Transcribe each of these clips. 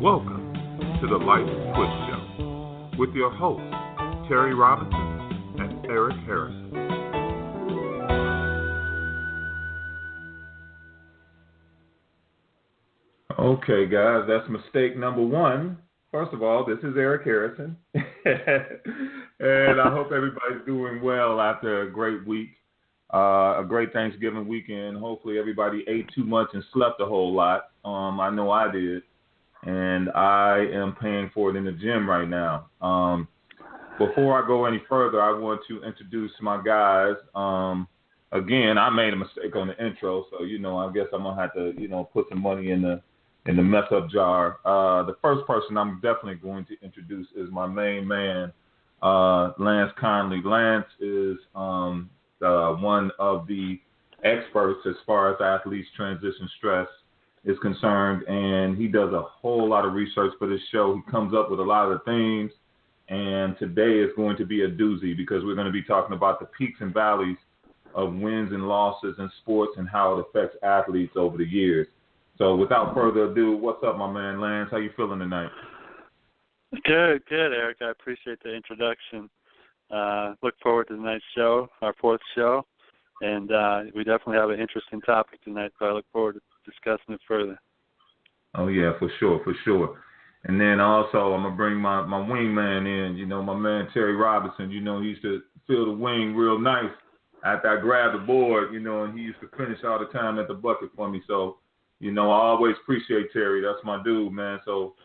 Welcome to the Life Twist Show with your hosts, Terry Robinson and Eric Harrison. Okay, guys, that's mistake number one. First of all, this is Eric Harrison, and I hope everybody's doing well after a great week, a great Thanksgiving weekend. Hopefully everybody ate too much and slept a whole lot. I know I did, and I am paying for it in the gym right now. Before I go any further, I want to introduce my guys. Again, I made a mistake on the intro, so, I guess I'm going to have to, put some money in the mess-up jar. The first person I'm definitely going to introduce is my main man, Lance Conley. Lance is one of the experts as far as athletes' transition stress is concerned, and he does a whole lot of research for this show. He comes up with a lot of the themes, and today is going to be a doozy because we're going to be talking about the peaks and valleys of wins and losses in sports and how it affects athletes over the years. So without further ado, what's up, my man Lance? How you feeling tonight? Good, Eric. I appreciate the introduction. Look forward to tonight's show, our fourth show, and we definitely have an interesting topic tonight, so I look forward to discussing it further. Oh, yeah, for sure. And then also I'm going to bring my wingman in, my man Terry Robinson. He used to feel the wing real nice after I grabbed the board, and he used to finish all the time at the bucket for me. So, I always appreciate Terry. That's my dude, man. So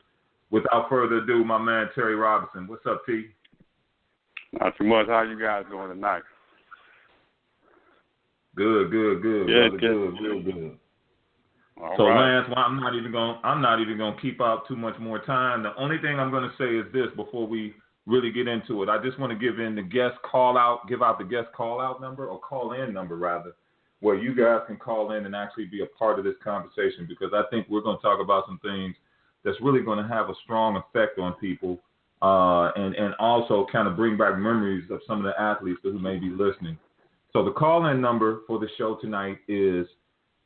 without further ado, my man Terry Robinson. What's up, T? Not too much. How you guys doing tonight? Good. Yeah, good. Real good. All so right. Lance, I'm not even gonna keep out too much more time. The only thing I'm gonna say is this before we really get into it. I just want to give out the guest call out number, or call in number rather, where you guys can call in and actually be a part of this conversation, because I think we're going to talk about some things that's really going to have a strong effect on people, and also kind of bring back memories of some of the athletes who may be listening. So the call-in number for the show tonight is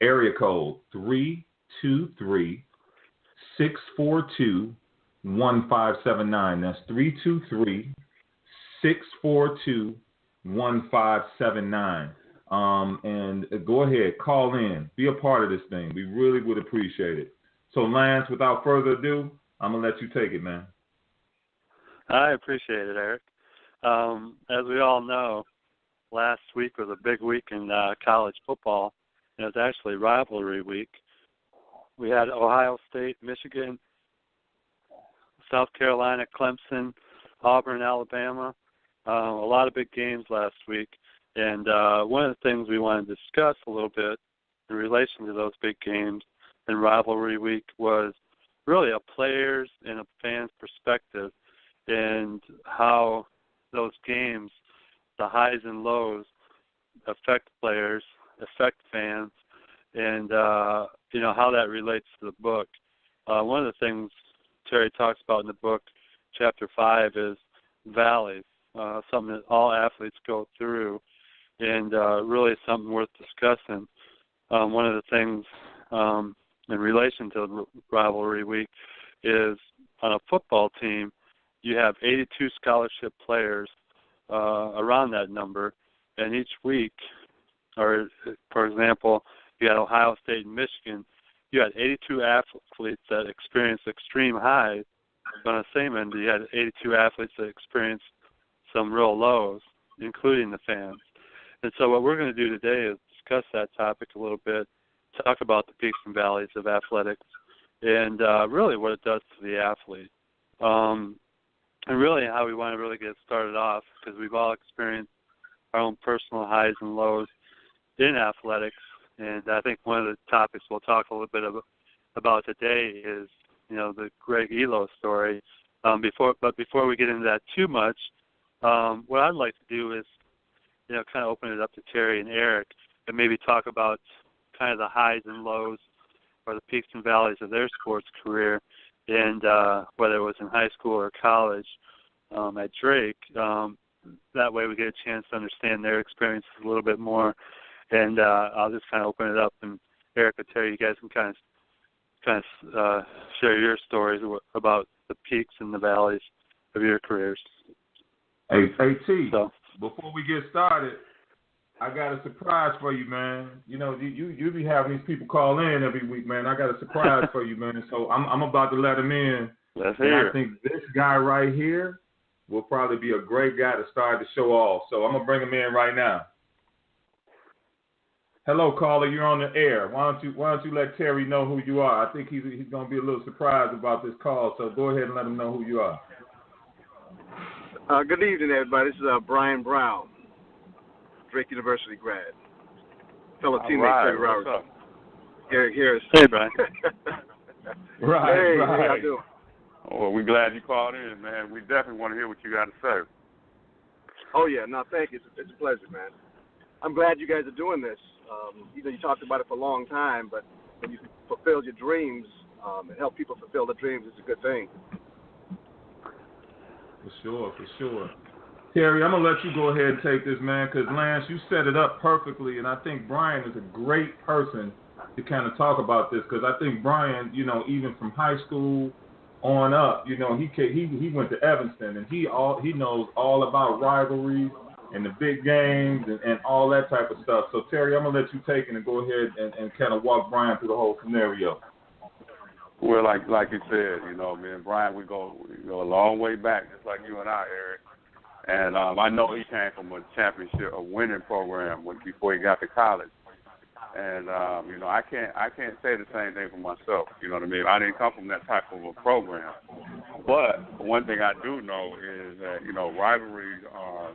area code 323-642-1579. That's 323-642-1579. And go ahead, call in, be a part of this thing. We really would appreciate it. So Lance, without further ado, I'm going to let you take it, man. I appreciate it, Eric. As we all know, last week was a big week in college football. It was actually rivalry week. We had Ohio State, Michigan, South Carolina, Clemson, Auburn, Alabama. A lot of big games last week. And one of the things we want to discuss a little bit in relation to those big games and rivalry week was really a player's and a fan's perspective, and how those games, the highs and lows, affect players, affect fans, and how that relates to the book. One of the things Terry talks about in the book, Chapter 5, is valleys, something that all athletes go through, and really something worth discussing. One of the things in relation to rivalry week is on a football team, you have 82 scholarship players, around that number, and each week, or for example, you had Ohio State and Michigan, you had 82 athletes that experienced extreme highs, but on the same end, you had 82 athletes that experienced some real lows, including the fans. And so what we're going to do today is discuss that topic a little bit, talk about the peaks and valleys of athletics, and really what it does to the athlete. And really how we want to really get started off, because we've all experienced our own personal highs and lows in athletics. And I think one of the topics we'll talk a little bit about today is, the Greg Elo story. But before we get into that too much, what I'd like to do is, kind of open it up to Terry and Eric and maybe talk about kind of the highs and lows or the peaks and valleys of their sports career, and whether it was in high school or college at Drake. That way we get a chance to understand their experiences a little bit more. And I'll just kind of open it up, and Eric or Terry, you guys can kind of kind of share your stories about the peaks and the valleys of your careers. Hey, T, so, before we get started, I got a surprise for you, man. You know, you be having these people call in every week, man. I got a surprise for you, man. So I'm about to let him in. Let's hear. I think this guy right here will probably be a great guy to start the show off. So I'm going to bring him in right now. Hello, caller. You're on the air. Why don't you let Terry know who you are? I think he's going to be a little surprised about this call. So go ahead and let him know who you are. Good evening, everybody. This is Brian Brown, Drake University grad. Fellow teammate Terry Roberts. Eric Harris. Hey, Brian. Right. How you doing? Well, we're glad you called in, man. We definitely want to hear what you got to say. Oh, yeah. No, thank you. It's a pleasure, man. I'm glad you guys are doing this. You talked about it for a long time, but when you fulfilled your dreams and help people fulfill their dreams, it's a good thing. For sure. Terry, I'm going to let you go ahead and take this, man, because, Lance, you set it up perfectly, and I think Brian is a great person to kind of talk about this, because I think Brian, you know, even from high school on up, you know, he went to Evanston, and he knows all about rivalries and the big games and all that type of stuff. So, Terry, I'm going to let you take it and go ahead and kind of walk Brian through the whole scenario. Well, like you said, you know, me and Brian, we go a long way back, just like you and I, Eric. And I know he came from a winning program before he got to college. And you know, I can't say the same thing for myself. You know what I mean? I didn't come from that type of a program. But one thing I do know is that, you know, rivalries are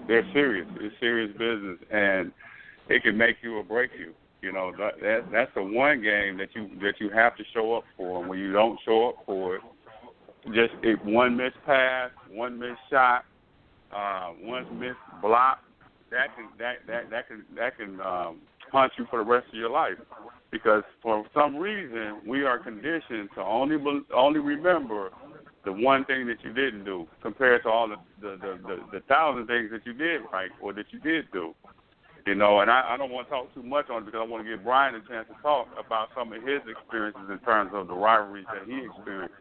they're serious. It's serious business, and it can make you or break you. You know, that's the one game that you have to show up for. And when you don't show up for it, just one missed pass, one missed shot, one missed block, that can haunt you for the rest of your life. Because for some reason we are conditioned to only remember the one thing that you didn't do compared to all the thousand things that you did right or that you did do. You know, and I don't want to talk too much on it because I want to give Brian a chance to talk about some of his experiences in terms of the rivalries that he experienced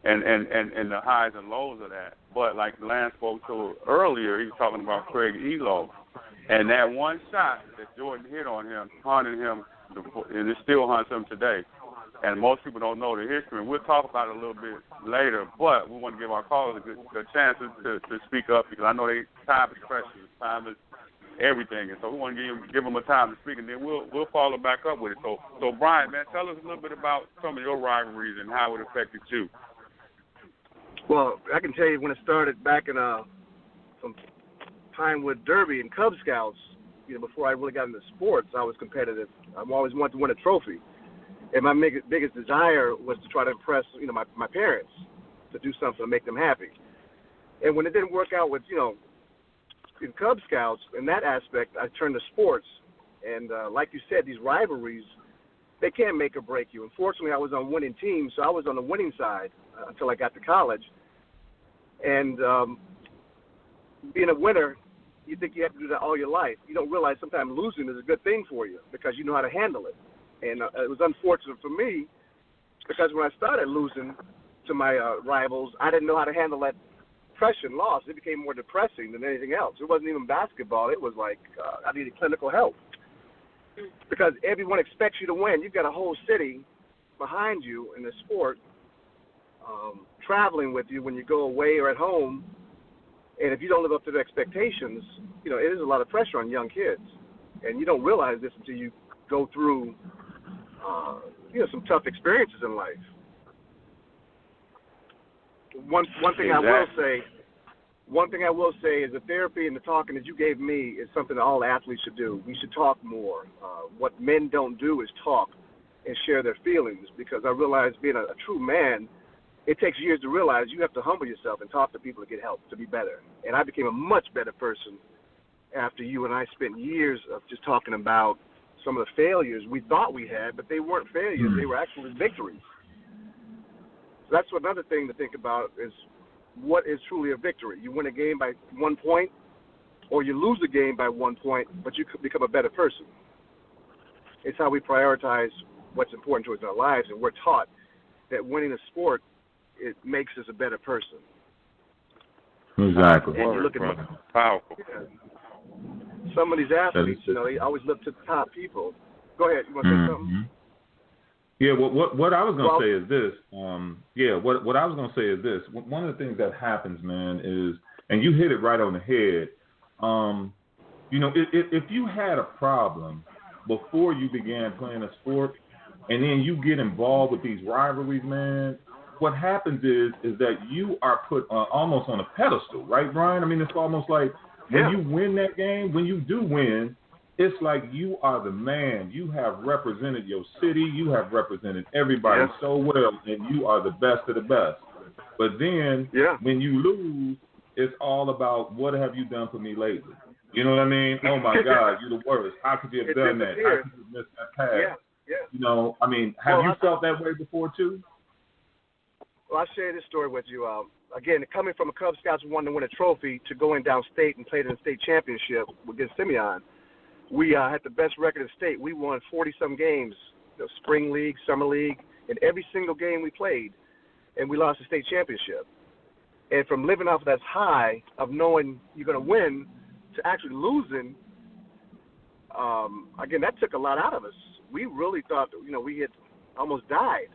and the highs and lows of that. But like Lance spoke to earlier, he was talking about Craig Elo. And that one shot that Jordan hit on him, haunted him, and it still haunts him today. And most people don't know the history, and we'll talk about it a little bit later. But we want to give our callers a chance to speak up because I know time is precious, time is everything, and so we want to give them a time to speak, and then we'll follow back up with it. So Brian, man, tell us a little bit about some of your rivalries and how it affected you. Well, I can tell you when it started back in some Pinewood Derby and Cub Scouts. You know, before I really got into sports, I was competitive. I always wanted to win a trophy, and my biggest desire was to try to impress, you know, my parents, to do something to make them happy. And when it didn't work out with, you know, in Cub Scouts, in that aspect, I turned to sports. And like you said, these rivalries, they can make or break you. Unfortunately, I was on winning teams, so I was on the winning side until I got to college. And being a winner, you think you have to do that all your life. You don't realize sometimes losing is a good thing for you because you know how to handle it. And it was unfortunate for me because when I started losing to my rivals, I didn't know how to handle that pressure and loss. It became more depressing than anything else. It wasn't even basketball. It was like I needed clinical help because everyone expects you to win. You've got a whole city behind you in the sport, traveling with you when you go away or at home. And if you don't live up to their expectations, you know, it is a lot of pressure on young kids. And you don't realize this until you go through, you know, some tough experiences in life. One thing I will say is the therapy and the talking that you gave me is something that all athletes should do. We should talk more. What men don't do is talk and share their feelings because I realize being a true man, it takes years to realize you have to humble yourself and talk to people to get help, to be better. And I became a much better person after you and I spent years of just talking about some of the failures we thought we had, but they weren't failures. They were actually victories. So that's another thing to think about is what is truly a victory. You win a game by 1 point or you lose a game by 1 point, but you could become a better person. It's how we prioritize what's important to us in our lives, and we're taught that winning a sport, it makes us a better person. Exactly. And you look at powerful. Some of these athletes, they always look to the top people. Go ahead. You want to say something? Yeah. What I was going to say is this. What I was going to say is this. One of the things that happens, man, is, and you hit it right on the head. If you had a problem before you began playing a sport, and then you get involved with these rivalries, man, what happens is that you are put almost on a pedestal, right, Brian? I mean, it's almost like when you win that game, when you do win, it's like you are the man. You have represented your city. You have represented everybody so well, and you are the best of the best. But then when you lose, it's all about what have you done for me lately? You know what I mean? Oh, my God, you're the worst. How could you have done that? How could you have missed that pass? Yeah. Have you felt that way before, too? Well, I'll share this story with you. Again, coming from a Cub Scouts who wanted to win a trophy to going downstate and played in the state championship against Simeon, we had the best record in the state. We won 40-some games, spring league, summer league, in every single game we played, and we lost the state championship. And from living off of that high of knowing you're going to win to actually losing, again, that took a lot out of us. We really thought, we had almost died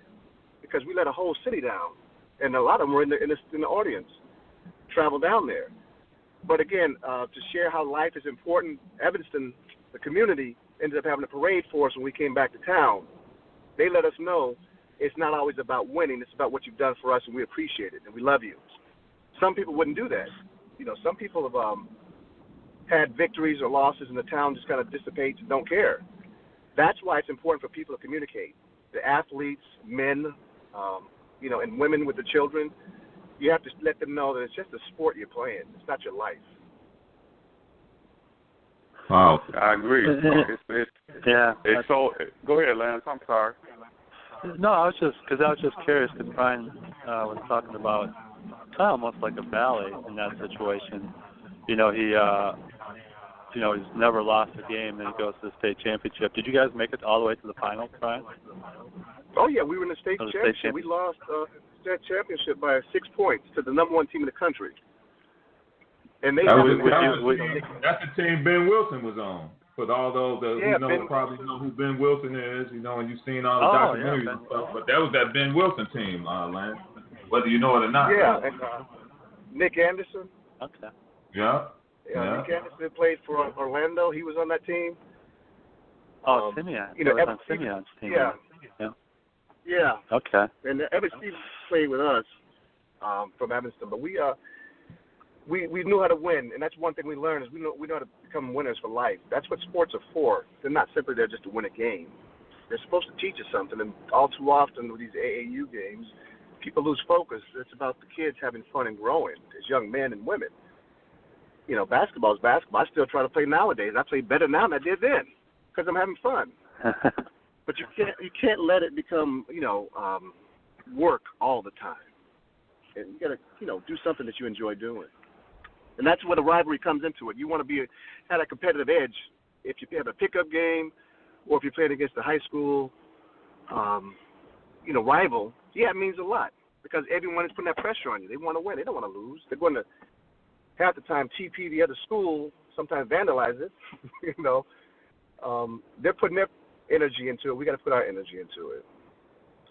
because we let a whole city down. And a lot of them were in the audience, travel down there. But again, to share how life is important, Evanston, the community, ended up having a parade for us when we came back to town. They let us know it's not always about winning, it's about what you've done for us, and we appreciate it, and we love you. Some people wouldn't do that. Some people have had victories or losses, and the town just kind of dissipates and don't care. That's why it's important for people to communicate. The athletes, men, and women with the children, you have to let them know that it's just a sport you're playing. It's not your life. Wow. I agree. It's so. Go ahead, Lance. I'm sorry. No, I was just curious because Brian was talking about kind of almost like a ballet in that situation. He's never lost a game, and he goes to the state championship. Did you guys make it all the way to the finals, Brian? Oh, yeah, we were in the state championship. We lost that championship by 6 points to the number one team in the country. And that's the team Ben Wilson was on. For all those who probably know who Ben Wilson is, and you've seen all the documentaries and stuff, but that was that Ben Wilson team, Lance, whether you know it or not. Yeah, and Nick Anderson. Okay. Yeah. Nick Anderson played for Orlando. He was on that team. Oh, Simeon. He was on Simeon's team. Yeah. Okay. And Evan Stevens played with us from Evanston, but we knew how to win, and that's one thing we learned is we know how to become winners for life. That's what sports are for. They're not simply there just to win a game. They're supposed to teach us something, and all too often with these AAU games, people lose focus. It's about the kids having fun and growing as young men and women. Basketball is basketball. I still try to play nowadays. I play better now than I did then because I'm having fun. But you can't let it become, work all the time. And you got to, do something that you enjoy doing. And that's where the rivalry comes into it. You want to have a competitive edge. If you have a pickup game or if you're playing against a high school, rival, it means a lot because everyone is putting that pressure on you. They want to win. They don't want to lose. They're going to, half the time, TP the other school, sometimes vandalize it. They're putting their energy into it. We got to put our energy into it.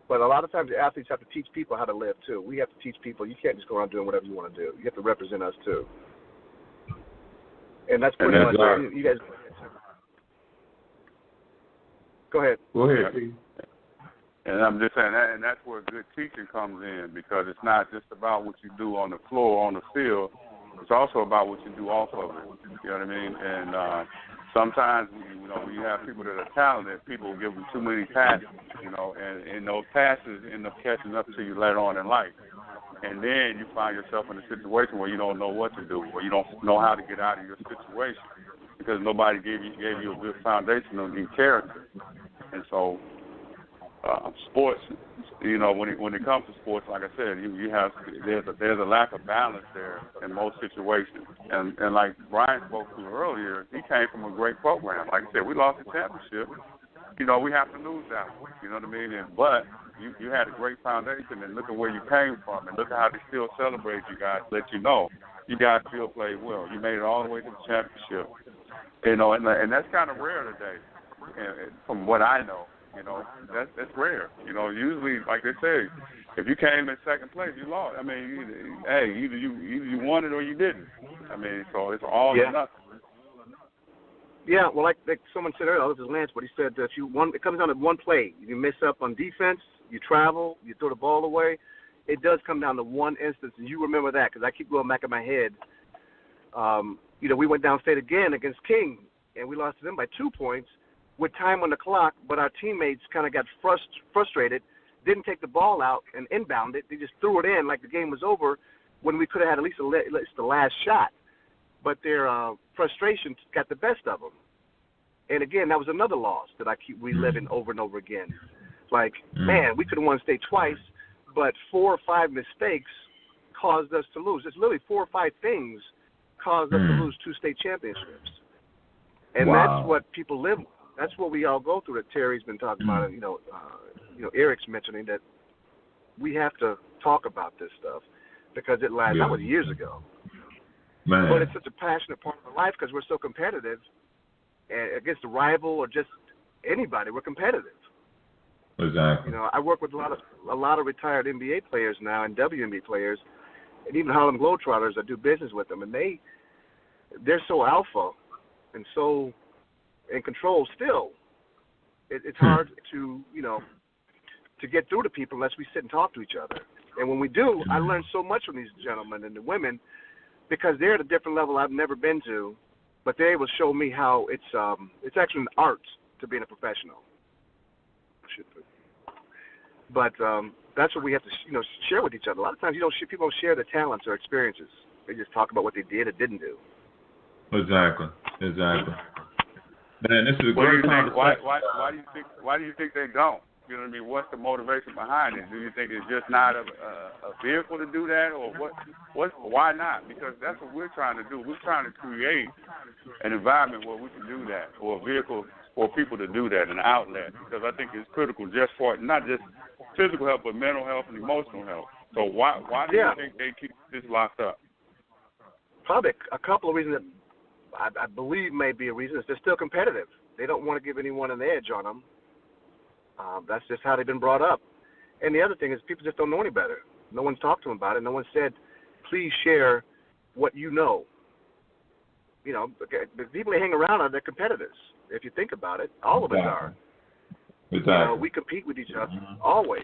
But a lot of times the athletes have to teach people how to live, too. We have to teach people you can't just go around doing whatever you want to do. You have to represent us, too. And that's pretty much you guys. Go ahead. Go ahead, Steve. And I'm just saying that, and that's where good teaching comes in because it's not just about what you do on the floor, on the field. It's also about what you do off of it. You know what I mean? And sometimes, when you have people that are talented, people will give them too many passes, and those passes end up catching up to you later on in life. And then you find yourself in a situation where you don't know what to do, or you don't know how to get out of your situation because nobody gave you a good foundation of your character. And so sports, when it comes to sports, like I said, there's a lack of balance there in most situations. And like Brian spoke to earlier, he came from a great program. Like I said, we lost the championship, we have to lose that one. You know what I mean? But you had a great foundation, and look at where you came from, and look at how they still celebrate you guys. Let you know you guys still played well. You made it all the way to the championship. And that's kind of rare today, from what I know. That's rare. Usually, like they say, if you came in second place, you lost. I mean, either you won it or you didn't. I mean, so it's all or nothing. Yeah, well, like someone said earlier, this is Lance, but he said that it comes down to one play. You mess up on defense, you travel, you throw the ball away. It does come down to one instance, and you remember that because I keep going back in my head. We went downstate again against King, and we lost to them by 2 points with time on the clock, but our teammates kind of got frustrated, didn't take the ball out and inbound it. They just threw it in like the game was over when we could have had at least the last shot. But their frustration got the best of them. And, again, that was another loss that I keep reliving over and over again. Like, man, we could have won state twice, but 4 or 5 mistakes caused us to lose. It's literally 4 or 5 things caused us to lose 2 state championships. And that's what people live with. That's what we all go through that Terry's been talking about. Eric's mentioning that we have to talk about this stuff because it lasts. That was years ago. Man. But it's such a passionate part of our life because we're so competitive against a rival or just anybody. We're competitive. Exactly. I work with a lot of retired NBA players now and WNBA players, and even Harlem Globetrotters. I do business with them, and they're so alpha and so in control still. It's hard to get through to people unless we sit and talk to each other. And when we do, I learn so much from these gentlemen and the women because they're at a different level I've never been to, but they're able to show me how it's actually an art to being a professional. But that's what we have to share with each other. A lot of times people don't share their talents or experiences. They just talk about what they did or didn't do. Exactly. Man, this is a great conversation. Why do you think they don't? You know what I mean? What's the motivation behind it? Do you think it's just not a vehicle to do that, or what? Why not? Because that's what we're trying to do. We're trying to create an environment where we can do that, or a vehicle for people to do that, an outlet. Because I think it's critical just for not just physical health, but mental health and emotional health. So why do you think they keep this locked up? Probably a couple of reasons that I believe may be a reason is they're still competitive. They don't want to give anyone an edge on them. That's just how they've been brought up. And the other thing is people just don't know any better. No one's talked to them about it. No one said, please share what you know. The people they hang around they're competitors. If you think about it, all of us are. Exactly. We compete with each other always.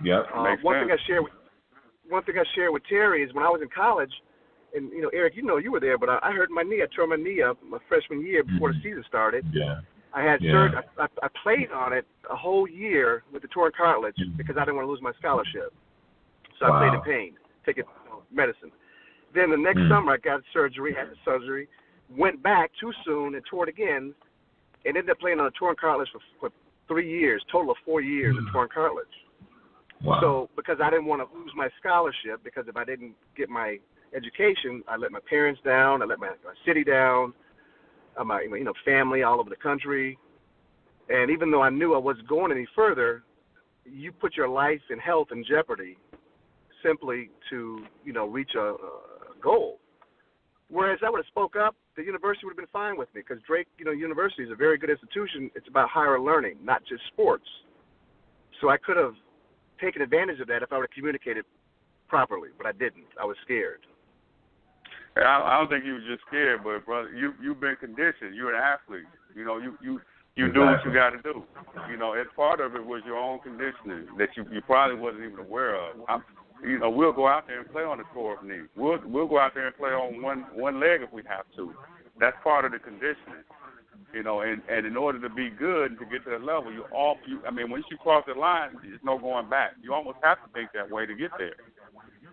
Yep. One thing I shared with Terry is when I was in college, and Eric, you were there, but I hurt my knee. I tore my knee up my freshman year before the season started. Yeah. I had surgery. I played on it a whole year with the torn cartilage because I didn't want to lose my scholarship. So I played in pain, taking medicine. Then the next summer I got surgery, had the surgery, went back too soon and tore it again, and ended up playing on a torn cartilage for 3 years, total of 4 years of torn cartilage. Wow. So because I didn't want to lose my scholarship, because if I didn't get my education, I let my parents down, I let my city down, my family all over the country. And even though I knew I wasn't going any further, you put your life and health in jeopardy simply to, reach a goal. Whereas I would have spoke up, the university would have been fine with me because Drake, University is a very good institution. It's about higher learning, not just sports. So I could have taken advantage of that if I would have communicated properly, but I didn't. I was scared. I don't think you were just scared, but brother, you've been conditioned. You're an athlete. You do what you got to do. As part of it was your own conditioning that you probably wasn't even aware of. We'll go out there and play on the torn knee. We'll go out there and play on one leg if we have to. That's part of the conditioning. And in order to be good and to get to that level, once you cross the line, there's no going back. You almost have to think that way to get there.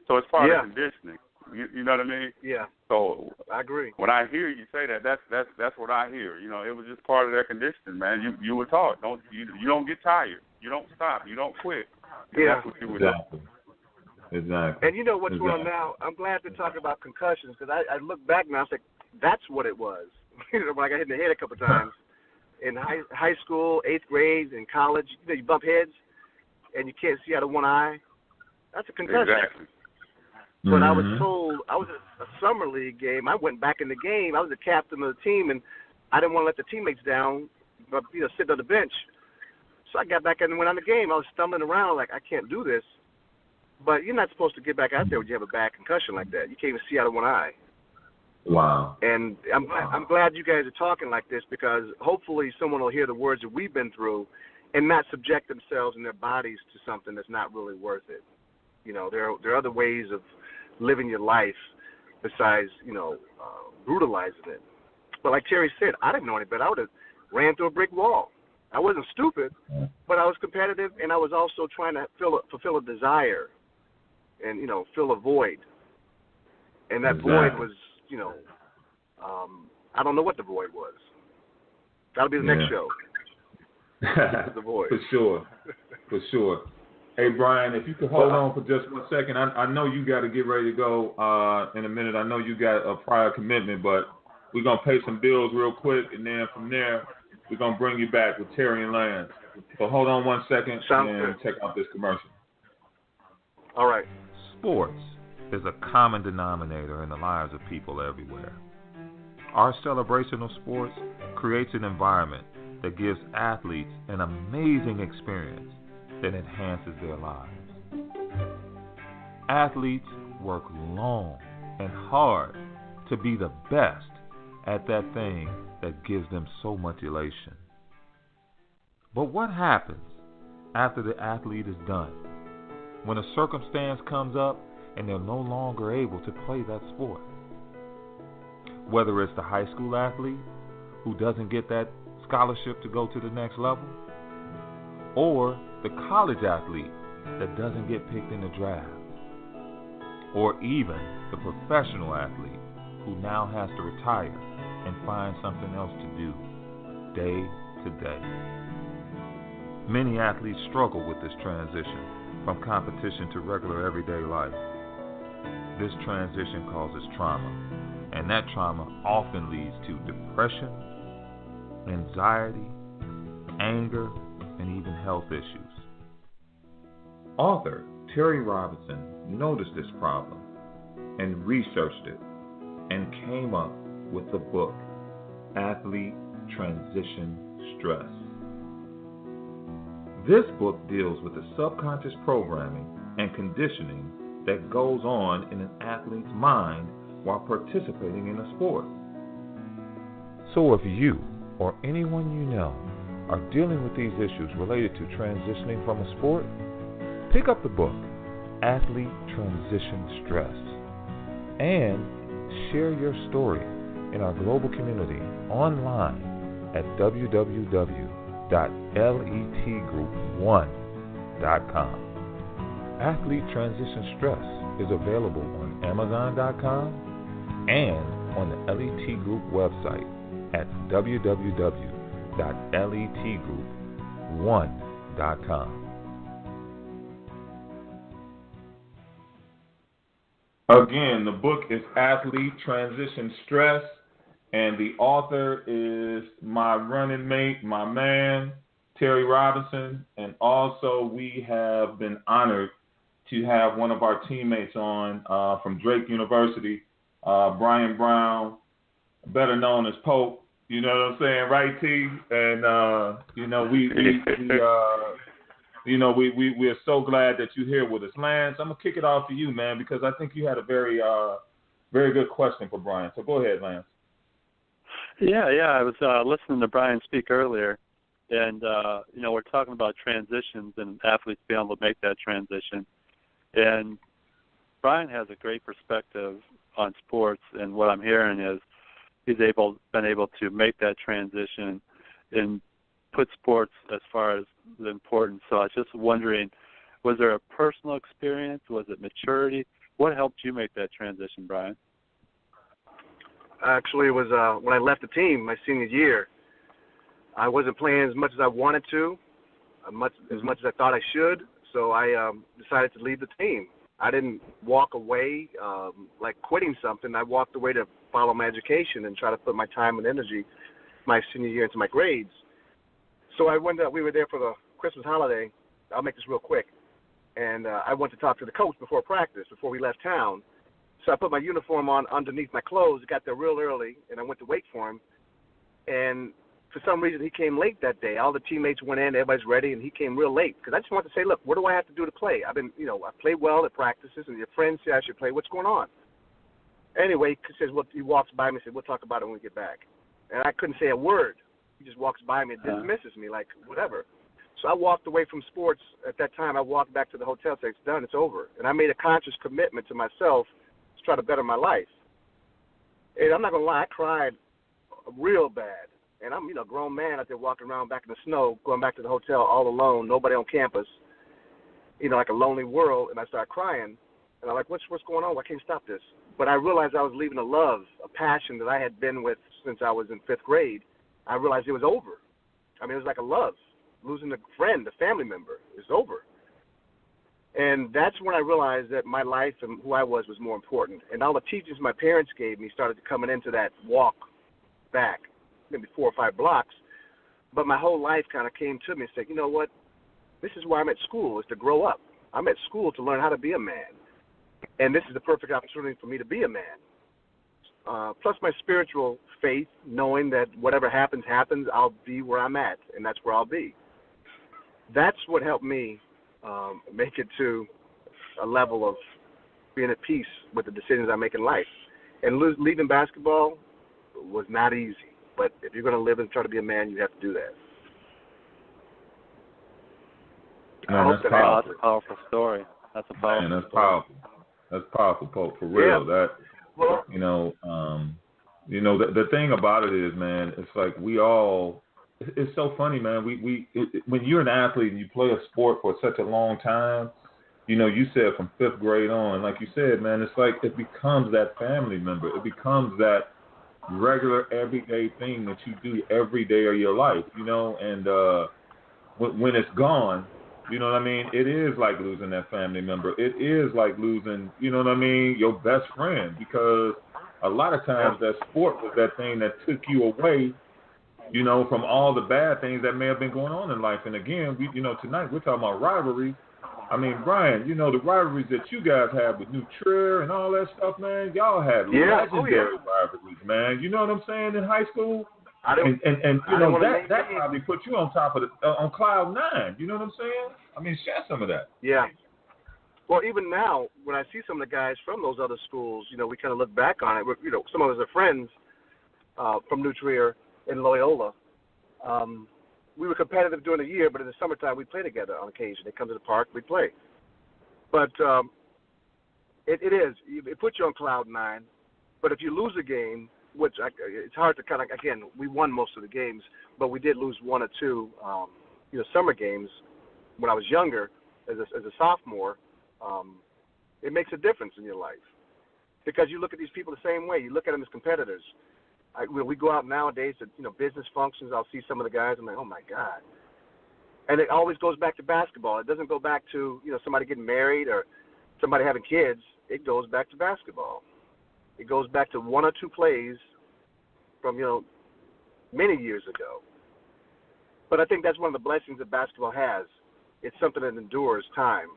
So it's part of conditioning. You know what I mean? Yeah. So I agree. When I hear you say that, that's what I hear. It was just part of their conditioning, man. You were taught you don't get tired. You don't stop. You don't quit. That's what you were doing. Exactly. And what's going on now? I'm glad to talk about concussions because I look back now. I was like, that's what it was. When I got hit in the head a couple of times. in high school, 8th grade, in college, you bump heads and you can't see out of one eye. That's a concussion. Exactly. But I was told, I was at a summer league game. I went back in the game. I was the captain of the team, and I didn't want to let the teammates down, but sit on the bench. So I got back in and went on the game. I was stumbling around like, I can't do this. But you're not supposed to get back out there when you have a bad concussion like that. You can't even see out of one eye. Wow. And I'm glad you guys are talking like this, because hopefully someone will hear the words that we've been through and not subject themselves and their bodies to something that's not really worth it. There are other ways of living your life besides, brutalizing it. But like Terry said, I didn't know any better. I would have ran through a brick wall. I wasn't stupid, but I was competitive, and I was also trying to fulfill a desire and, fill a void. And that void was, I don't know what the void was. That'll be the next show. The void. For sure. Hey, Brian, if you could hold on for just 1 second. I know you got to get ready to go in a minute. I know you got a prior commitment, but we're going to pay some bills real quick, and then from there, we're going to bring you back with Terry and Lance. So hold on 1 second and check out this commercial. All right. Sports is a common denominator in the lives of people everywhere. Our celebration of sports creates an environment that gives athletes an amazing experience that enhances their lives. Athletes work long and hard to be the best at that thing that gives them so much elation. But what happens after the athlete is done? When a circumstance comes up and they're no longer able to play that sport? Whether it's the high school athlete who doesn't get that scholarship to go to the next level, or the college athlete that doesn't get picked in the draft, or even the professional athlete who now has to retire and find something else to do day to day. Many athletes struggle with this transition from competition to regular everyday life. This transition causes trauma, and that trauma often leads to depression, anxiety, anger, and even health issues. Author Terry Robinson noticed this problem and researched it and came up with the book, Athlete Transition Stress. This book deals with the subconscious programming and conditioning that goes on in an athlete's mind while participating in a sport. So if you or anyone you know are dealing with these issues related to transitioning from a sport, pick up the book, Athlete Transition Stress, and share your story in our global community online at www.letgroup1.com. Athlete Transition Stress is available on Amazon.com and on the LET Group website at www.letgroup1.com. Again, the book is Athlete Transition Stress, and the author is my running mate, my man, Terry Robinson, and also we have been honored to have one of our teammates on from Drake University, Brian Brown, better known as Pope. You know what I'm saying, right, T? And we are so glad that you're here with us, Lance. I'm gonna kick it off to you, man, because I think you had a very good question for Brian. So go ahead, Lance. Yeah. I was listening to Brian speak earlier, and we're talking about transitions and athletes being able to make that transition. And Brian has a great perspective on sports, and what I'm hearing is he's been able to make that transition and put sports as far as the importance. So I was just wondering, was there a personal experience? Was it maturity? What helped you make that transition, Brian? Actually, it was when I left the team my senior year. I wasn't playing as much as I wanted to, as much as I thought I should. So I decided to leave the team. I didn't walk away like quitting something. I walked away to follow my education and try to put my time and energy my senior year into my grades. So we were there for the Christmas holiday. I'll make this real quick. And I went to talk to the coach before practice, before we left town. So I put my uniform on underneath my clothes, got there real early, and I went to wait for him. And for some reason, he came late that day. All the teammates went in, everybody's ready, and he came real late. Because I just wanted to say, look, what do I have to do to play? I played well at practices, and your friends say I should play. What's going on? Anyway, he walks by me and says, we'll talk about it when we get back. And I couldn't say a word. He just walks by me and dismisses me like whatever. So I walked away from sports. At that time, I walked back to the hotel and said, it's done, it's over. And I made a conscious commitment to myself to try to better my life. And I'm not going to lie, I cried real bad. And I'm, a grown man out there walking around back in the snow, going back to the hotel all alone, nobody on campus, like a lonely world. And I started crying. And I'm like, what's going on? I can't stop this. But I realized I was leaving a love, a passion that I had been with since I was in 5th grade. I realized it was over. It was like a love. Losing a friend, a family member, is over. And that's when I realized that my life and who I was more important. And all the teachings my parents gave me started coming into that walk back, maybe 4 or 5 blocks. But my whole life kind of came to me and said, you know what? This is why I'm at school, is to grow up. I'm at school to learn how to be a man. And this is the perfect opportunity for me to be a man. Plus my spiritual faith, knowing that whatever happens, I'll be where I'm at, and that's where I'll be. That's what helped me make it to a level of being at peace with the decisions I make in life. And leaving basketball was not easy. But if you're going to live and try to be a man, you have to do that. Man, that's powerful. That's a powerful story. That's a powerful Man, that's story. powerful. That's powerful, Pope, for real. Yeah. The thing about it is, man, it's like it's so funny, man. When you're an athlete and you play a sport for such a long time, you said from 5th grade on, like you said, man, it's like it becomes that family member. It becomes that regular, everyday thing that you do every day of your life, and when it's gone, you know what I mean? It is like losing that family member. It is like losing, your best friend, because a lot of times that sport was that thing that took you away, from all the bad things that may have been going on in life. And again, tonight we're talking about rivalries. Brian, the rivalries that you guys have with New Trier and all that stuff, man, y'all had legendary rivalries, man. You know what I'm saying, in high school? That probably put you on top of on cloud 9. You know what I'm saying? Share some of that. Yeah. Well, even now, when I see some of the guys from those other schools, we kind of look back on it. Some of us are friends from New Trier and Loyola. We were competitive during the year, but in the summertime, we play together on occasion. They come to the park, we play. But it puts you on cloud 9. But if you lose a game, which it's hard to kind of, again, we won most of the games, but we did lose 1 or 2, summer games when I was younger as a sophomore. It makes a difference in your life because you look at these people the same way. You look at them as competitors. When we go out nowadays to business functions, I'll see some of the guys. I'm like, oh my God! And it always goes back to basketball. It doesn't go back to somebody getting married or somebody having kids. It goes back to basketball. It goes back to 1 or 2 plays from many years ago. But I think that's one of the blessings that basketball has. It's something that endures time.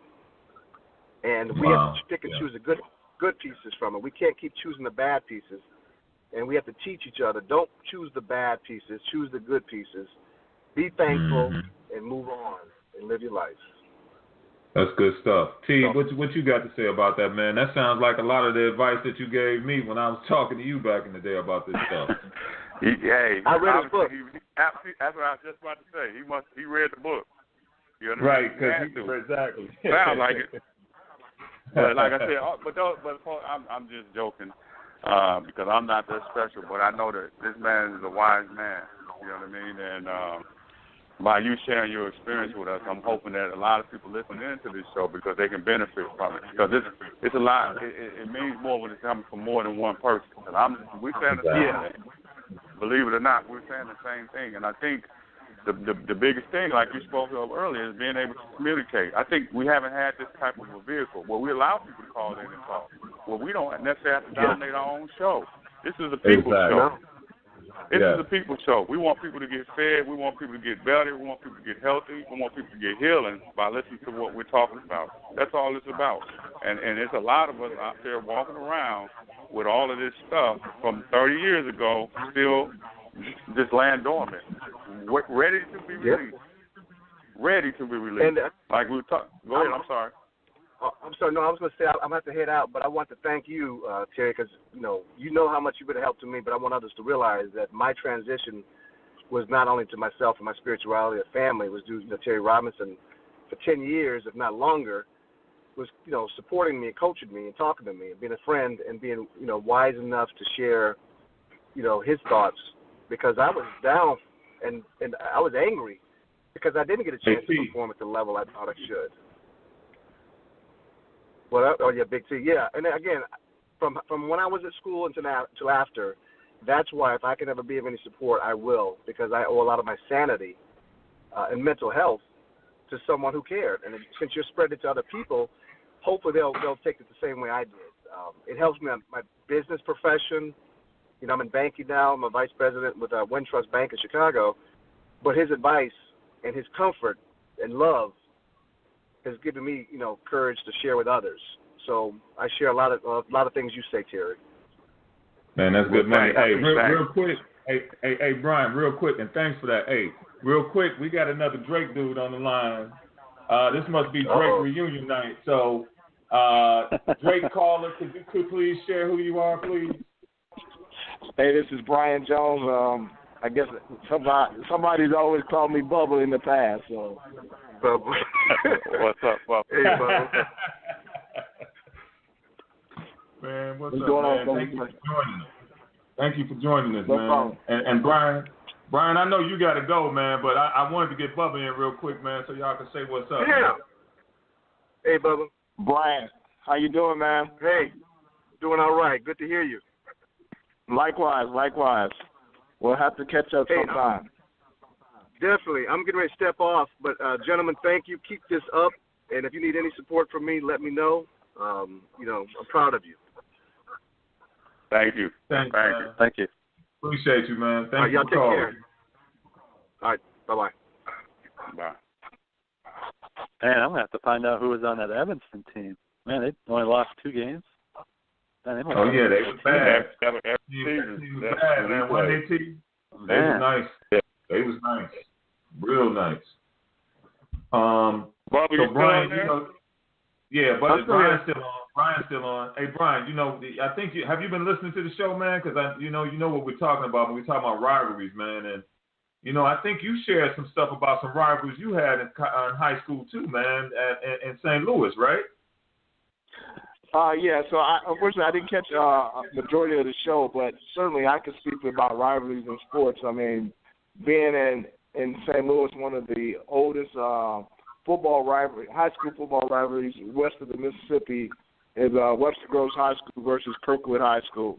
And we have to pick and choose the good pieces from it. We can't keep choosing the bad pieces. And we have to teach each other, don't choose the bad pieces, choose the good pieces. Be thankful and move on and live your life. That's good stuff. T, what you got to say about that, man? That sounds like a lot of the advice that you gave me when I was talking to you back in the day about this stuff. I read his book. That's what I was just about to say. He read the book. You know right, because exactly. Sounds like it. But like I said, I'm just joking because I'm not that special. But I know that this man is a wise man. You know what I mean? And by you sharing your experience with us, I'm hoping that a lot of people listen into this show because they can benefit from it. Because it's a lot. It means more when it's coming from more than one person. We're saying the same thing. Believe it or not, we're saying the same thing. And I think the biggest thing, like you spoke of earlier, is being able to communicate. I think we haven't had this type of a vehicle where we allow people to call in and talk. Well, we don't necessarily have to dominate our own show. This is a people's show. This is a people show. We want people to get fed. We want people to get better. We want people to get healthy. We want people to get healing by listening to what we're talking about. That's all it's about. And there's a lot of us out there walking around with all of this stuff from 30 years ago still just laying dormant, ready to be released. Ready to be released. And, like we were talking. Go ahead. I'm sorry. I'm sorry. No, I was going to say I'm going to have to head out, but I want to thank you, Terry, because you know how much you've been a help to me. But I want others to realize that my transition was not only to myself and my spirituality or family. It was due to Terry Robinson for 10 years, if not longer, was supporting me and coaching me and talking to me and being a friend and being wise enough to share his thoughts, because I was down and I was angry because I didn't get a chance to perform at the level I thought I should. Well, Big T, yeah. And then again, from when I was at school until after, that's why if I can ever be of any support, I will, because I owe a lot of my sanity and mental health to someone who cared. And since you're spreading it to other people, hopefully they'll take it the same way I did. It helps me in my business profession. I'm in banking now. I'm a vice president with Wintrust Bank in Chicago. But his advice and his comfort and love has given me, courage to share with others. So I share a lot of things you say, Terry. Man, that's good money. Hey, real quick. Hey, Brian, real quick, and thanks for that. Hey, real quick, we got another Drake dude on the line. This must be Drake reunion night. So, Drake caller, could you please share who you are, please? Hey, this is Brian Jones. I guess somebody's always called me Bubba in the past. So, Bubba. What's up, Bubba? Hey, Bubba. Man, what's up, man? Thank you for joining us, man. And Brian, I know you got to go, man, but I wanted to get Bubba in real quick, man, so y'all can say what's up. Yeah. Man. Hey, Bubba. Brian, how you doing, man? Hey, doing all right. Good to hear you. Likewise. We'll have to catch up sometime. Definitely. I'm getting ready to step off, but gentlemen, thank you. Keep this up, and if you need any support from me, let me know. I'm proud of you. Thank you. Thank you. Appreciate you, man. Thank you y'all for take calling. care. All right. Bye-bye. Bye. Man, I'm going to have to find out who was on that Evanston team. Man, they only lost 2 games. Man, they was bad. They was bad, man. One day team. They was nice. Yeah. They was nice. Real nice. Bobby, so Brian, but Brian's still on. Hey, Brian, I think have you been listening to the show, man? Because you know what we're talking about when we talk about rivalries, man. And I think you shared some stuff about some rivalries you had in high school too, man, in St. Louis, right? Yeah. So unfortunately, I didn't catch a majority of the show, but certainly I can speak about rivalries in sports. I mean, being in St. Louis, one of the oldest football rivalry, high school football rivalries west of the Mississippi is Webster Groves High School versus Kirkwood High School,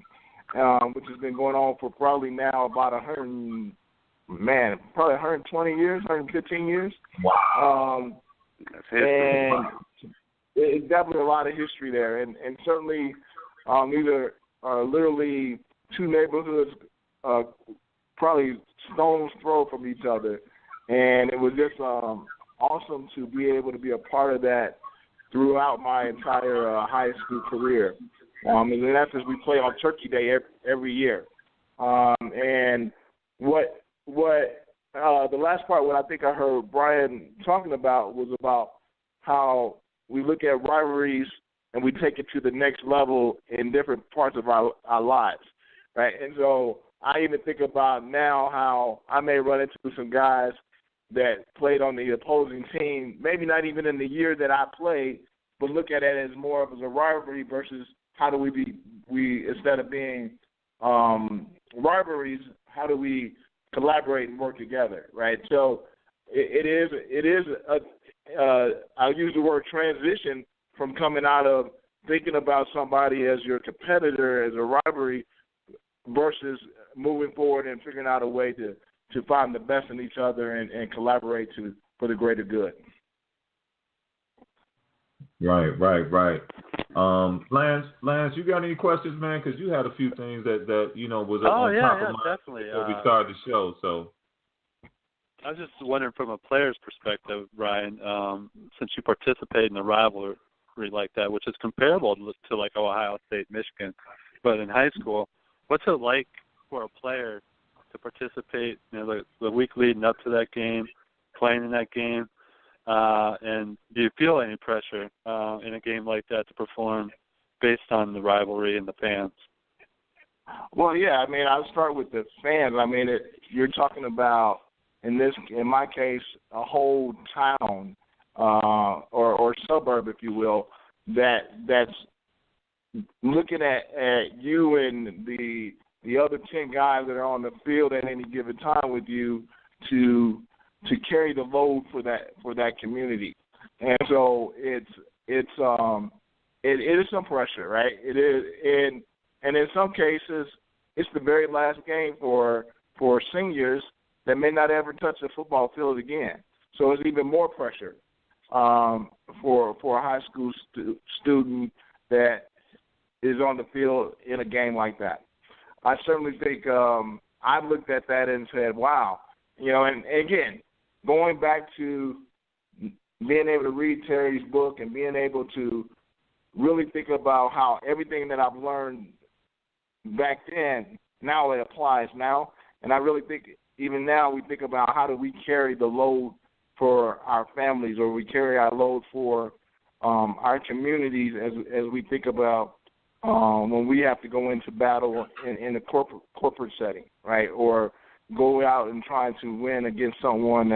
which has been going on for probably now about 120 years, 115 years. Wow. And it's definitely a lot of history there. And certainly these are literally 2 neighborhoods probably stone's throw from each other. And it was just awesome to be able to be a part of that throughout my entire high school career. And in essence, we play on Turkey Day every year. And what the last part, what I think I heard Brian talking about was about how we look at rivalries and we take it to the next level in different parts of our lives, right? And so I even think about now how I may run into some guys that played on the opposing team, maybe not even in the year that I played, but look at it as more of a rivalry versus how do we instead of being rivalries, how do we collaborate and work together, right? So it is I'll use the word transition from coming out of thinking about somebody as your competitor, as a rivalry, versus moving forward and figuring out a way to find the best in each other and collaborate for the greater good. Right. Lance, you got any questions, man? Because you had a few things that was on top of mind definitely. before we started the show. So I was just wondering from a player's perspective, Brian, since you participate in a rivalry like that, which is comparable to like Ohio State, Michigan, but in high school, what's it like for a player to participate, the week leading up to that game, playing in that game? And do you feel any pressure in a game like that to perform based on the rivalry and the fans? Well, yeah. I mean, I'll start with the fans. I mean, you're talking about, in my case, a whole town or suburb, if you will, that's looking at you and the other 10 guys that are on the field at any given time with you to carry the load for that community. And so it is some pressure, right? It is, and in some cases it's the very last game for seniors that may not ever touch the football field again. So it's even more pressure for a high school student that is on the field in a game like that. I certainly think I've looked at that and said, wow. And again, going back to being able to read Terry's book and being able to really think about how everything that I've learned back then, now it applies now. And I really think even now we think about how do we carry the load for our families, or we carry our load for our communities as we think about when we have to go into battle in a corporate setting, right? Or go out and try to win against someone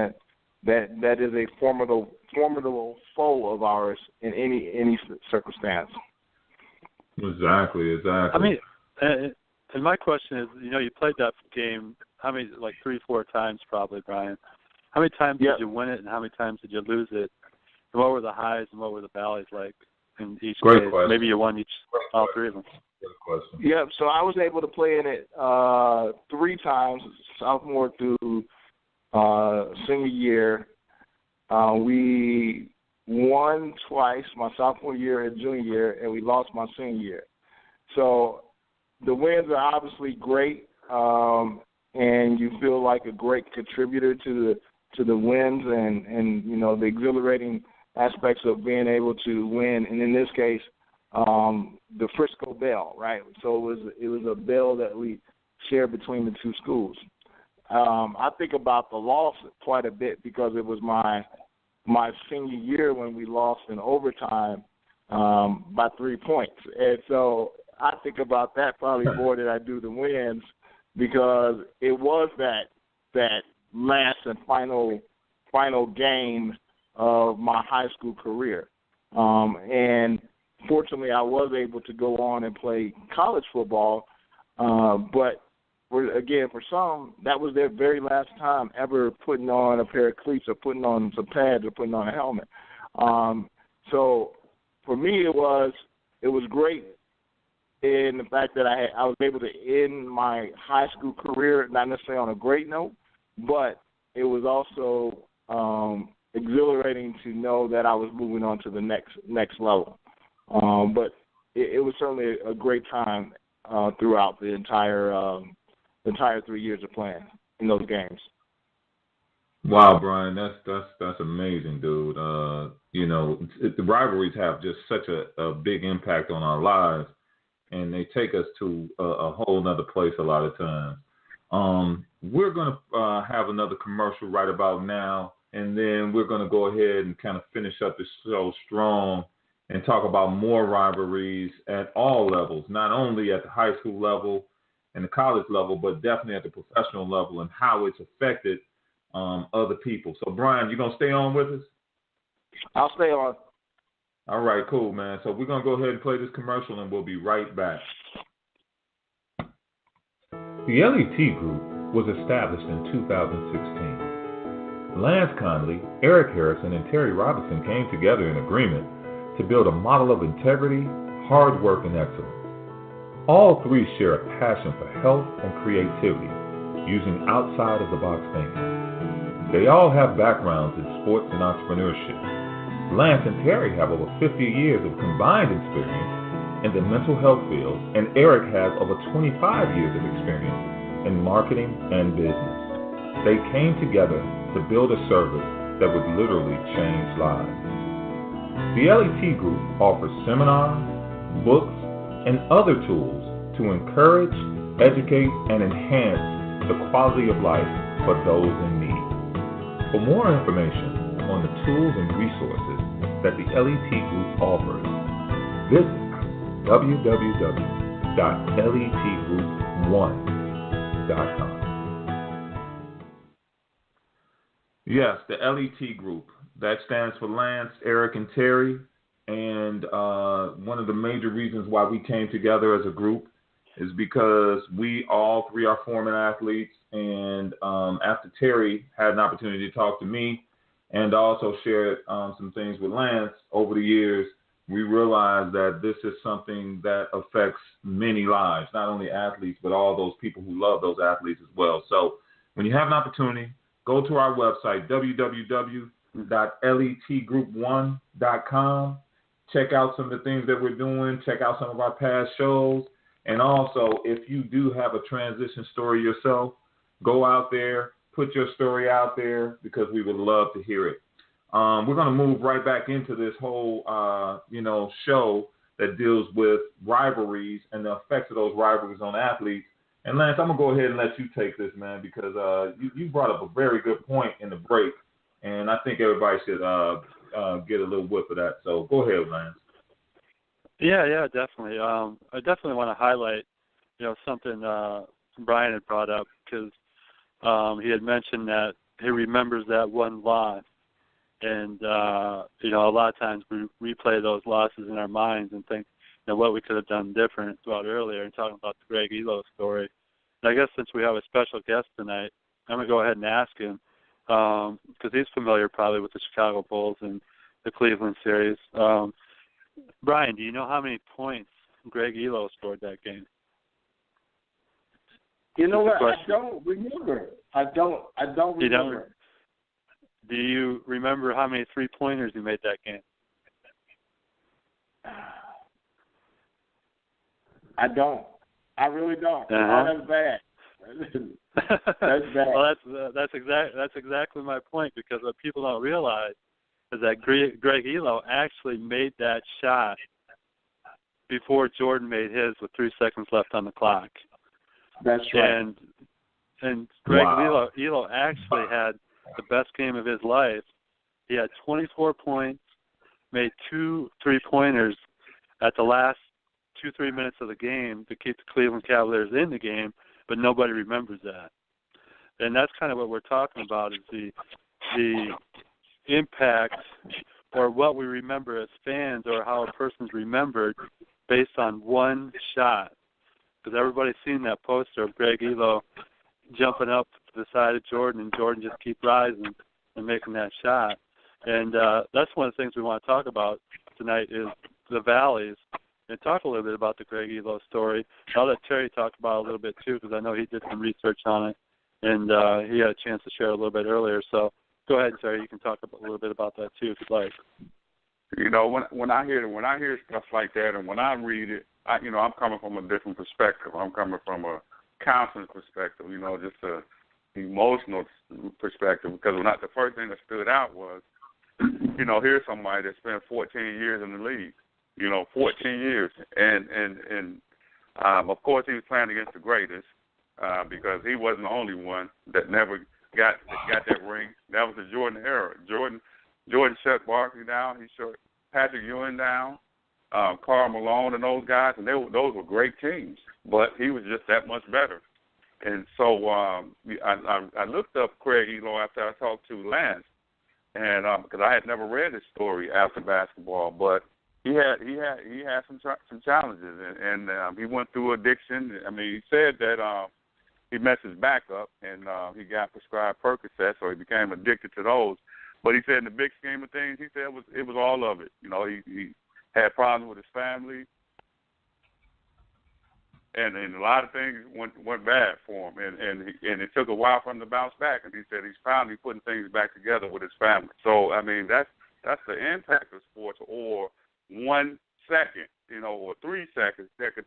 that is a formidable foe of ours in any circumstance. Exactly. I mean, and my question is, you played that game how many, like 3-4 times probably, Brian. How many times did you win it, and how many times did you lose it? And what were the highs and what were the valleys like in each Great case? question. Maybe you won all three of them. Good question. Yeah, so I was able to play in it 3 times, sophomore through senior year. We won twice, my sophomore year and junior year, and we lost my senior year. So the wins are obviously great, and you feel like a great contributor to the wins and the exhilarating aspects of being able to win. And in this case, the Frisco Bell, right? So it was a bell that we shared between the two schools. I think about the loss quite a bit because it was my senior year when we lost in overtime by 3 points. And so I think about that probably more than I do the wins, because it was that last and final game of my high school career. And fortunately, I was able to go on and play college football, but for some, that was their very last time ever putting on a pair of cleats or putting on some pads or putting on a helmet. So for me, it was great in the fact that I was able to end my high school career, not necessarily on a great note, but it was also exhilarating to know that I was moving on to the next level. But it was certainly a great time throughout the entire 3 years of playing in those games. Wow, Brian, that's amazing, dude. The rivalries have just such a big impact on our lives, and they take us to a whole nother place a lot of times. We're going to have another commercial right about now, and then we're going to go ahead and kind of finish up the show strong and talk about more rivalries at all levels, not only at the high school level and the college level, but definitely at the professional level and how it's affected other people. So, Brian, you going to stay on with us? I'll stay on. All right, cool, man. So we're going to go ahead and play this commercial, and we'll be right back. The LET Group was established in 2016. Lance Conley, Eric Harrison, and Terry Robinson came together in agreement to build a model of integrity, hard work, and excellence. All three share a passion for health and creativity, using outside-of-the-box thinking. They all have backgrounds in sports and entrepreneurship. Lance and Terry have over 50 years of combined experience in the mental health field, and Eric has over 25 years of experience in marketing and business. They came together to build a service that would literally change lives. The LET Group offers seminars, books, and other tools to encourage, educate, and enhance the quality of life for those in need. For more information on the tools and resources that the LET Group offers, visit www.letgroup1.com. Yes, the LET Group. That stands for Lance, Eric, and Terry. And one of the major reasons why we came together as a group is because we all three are former athletes. And after Terry had an opportunity to talk to me and also shared some things with Lance over the years, we realized that this is something that affects many lives, not only athletes, but all those people who love those athletes as well. So when you have an opportunity, go to our website, www.letgroup1.com. Check out some of the things that we're doing. Check out some of our past shows. And also, if you do have a transition story yourself, go out there, put your story out there, because we would love to hear it. We're going to move right back into this whole, show that deals with rivalries and the effects of those rivalries on athletes. And Lance, I'm going to go ahead and let you take this, man, because you brought up a very good point in the break, and I think everybody should get a little whiff of that. So go ahead, Lance. Yeah, definitely. I definitely want to highlight, something Brian had brought up, because he had mentioned that he remembers that one loss. And, a lot of times we replay those losses in our minds and think, what we could have done different about earlier, and talking about the Greg Elo story. And I guess since we have a special guest tonight, I'm going to go ahead and ask him, because he's familiar probably with the Chicago Bulls and the Cleveland series. Brian, do you know how many points Greg Elo scored that game? You know what? I don't remember. I don't remember. You don't? Do you remember how many three-pointers he made that game? I don't. I really don't. Uh-huh. Oh, that's bad. That's bad. Well, that's exactly my point, because what people don't realize is that Greg Elo actually made that shot before Jordan made his with 3 seconds left on the clock. That's right. And Greg Elo actually had the best game of his life. He had 24 points, made 2 3-pointers at the last 2-3 minutes of the game to keep the Cleveland Cavaliers in the game, but nobody remembers that. And that's kind of what we're talking about, is the impact, or what we remember as fans, or how a person's remembered based on one shot. Because everybody's seen that poster of Greg Elo jumping up to the side of Jordan, and Jordan just keep rising and making that shot. And that's one of the things we want to talk about tonight, is the valleys, and talk a little bit about the Greg Elo story. I'll let Terry talk about it a little bit too, because I know he did some research on it, and he had a chance to share a little bit earlier. So go ahead, Terry. You can talk a little bit about that too, if you'd like. When I hear stuff like that, and when I read it, I'm coming from a different perspective. I'm coming from a counseling perspective, just a emotional perspective. Because the first thing that stood out was, here's somebody that spent 14 years in the league. 14 years, and of course he was playing against the greatest, because he wasn't the only one that never got that ring. That was the Jordan era. Jordan shut Barkley down. He shut Patrick Ewing down, Karl Malone, and those guys, and those were great teams. But he was just that much better. And so I looked up Craig Elo after I talked to Lance, and because I had never read his story after basketball, but he had some challenges, and he went through addiction. I mean, he said that he messed his back up, and he got prescribed Percocet, so he became addicted to those. But he said in the big scheme of things, he said it was all of it. He had problems with his family, and a lot of things went bad for him, and it took a while for him to bounce back. And he said he's finally putting things back together with his family. So I mean, that's That's the impact of sports, or 1 second, or 3 seconds that could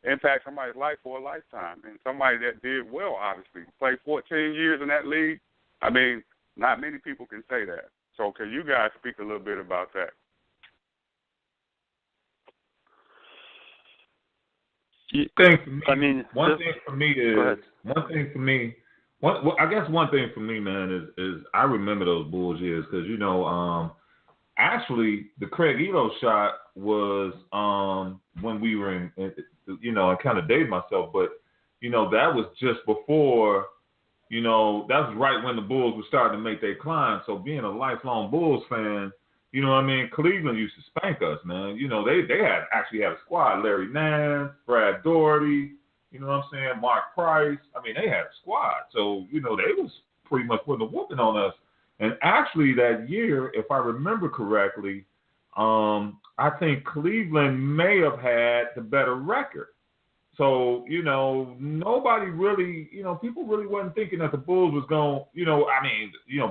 impact somebody's life for a lifetime. And somebody that did well, obviously, played 14 years in that league. I mean, not many people can say that. So can you guys speak a little bit about that? One thing for me, man, is I remember those Bulls years because, actually the Craig Elo shot was when we were in I kind of dated myself, but, that was just before, that was right when the Bulls were starting to make their climb. So being a lifelong Bulls fan, Cleveland used to spank us, man. They had a squad. Larry Nance, Brad Daugherty, Mark Price. I mean, they had a squad. So, they was pretty much putting a whooping on us. And actually that year, if I remember correctly, I think Cleveland may have had the better record. So, nobody really, people really wasn't thinking that the Bulls was going,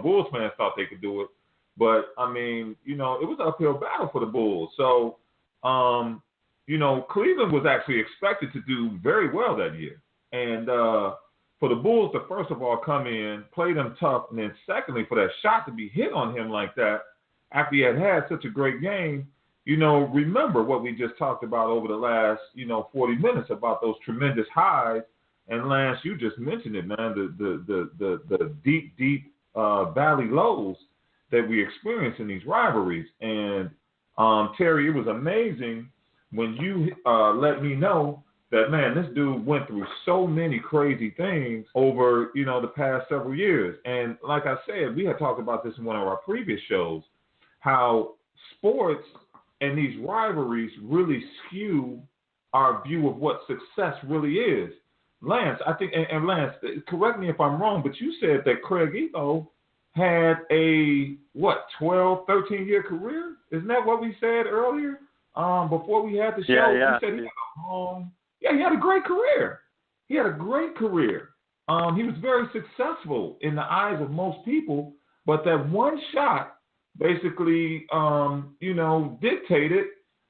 Bulls fans thought they could do it. But, it was an uphill battle for the Bulls. So, Cleveland was actually expected to do very well that year. And for the Bulls to, first of all, come in, play them tough, and then secondly, for that shot to be hit on him like that after he had such a great game, remember what we just talked about over the last, 40 minutes about those tremendous highs. And Lance, you just mentioned it, man, the deep valley lows that we experience in these rivalries. And Terry, it was amazing when you let me know that, man, this dude went through so many crazy things over, the past several years. And like I said, we had talked about this in one of our previous shows, how sports and these rivalries really skew our view of what success really is. Lance, I think, and Lance, correct me if I'm wrong, but you said that Craig Elo had a, 12, 13-year career? Isn't that what we said earlier before we had the show? Yeah. We said he had a great career. He had a great career. He was very successful in the eyes of most people, but that one shot basically, dictated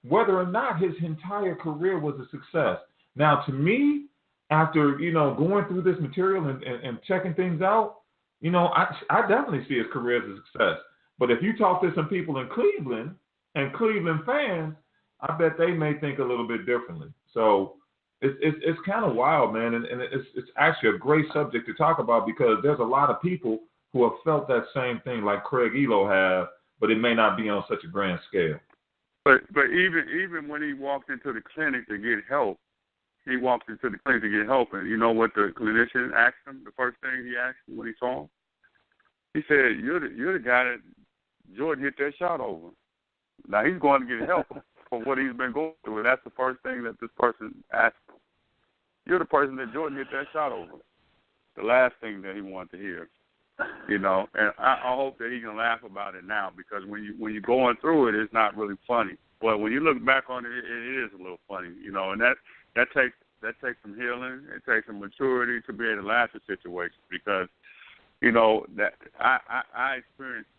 whether or not his entire career was a success. Now, to me, after, going through this material and checking things out, I definitely see his career as a success. But if you talk to some people in Cleveland and Cleveland fans, I bet they may think a little bit differently. So it's kind of wild, man, and it's actually a great subject to talk about because there's a lot of people who have felt that same thing like Craig Elo have, but it may not be on such a grand scale. But even when he walked into the clinic to get help, and you know what the clinician asked him? The first thing he asked him when he saw him, he said, "You're the guy that Jordan hit that shot over." Now he's going to get help for what he's been going through, and that's the first thing that this person asked him. You're the person that Jordan hit that shot over. The last thing that he wanted to hear. And I hope that he can laugh about it now because when you're going through it, it's not really funny. But when you look back on it, it is a little funny, and that takes some healing. It takes some maturity to be able to laugh at situations because, that I experienced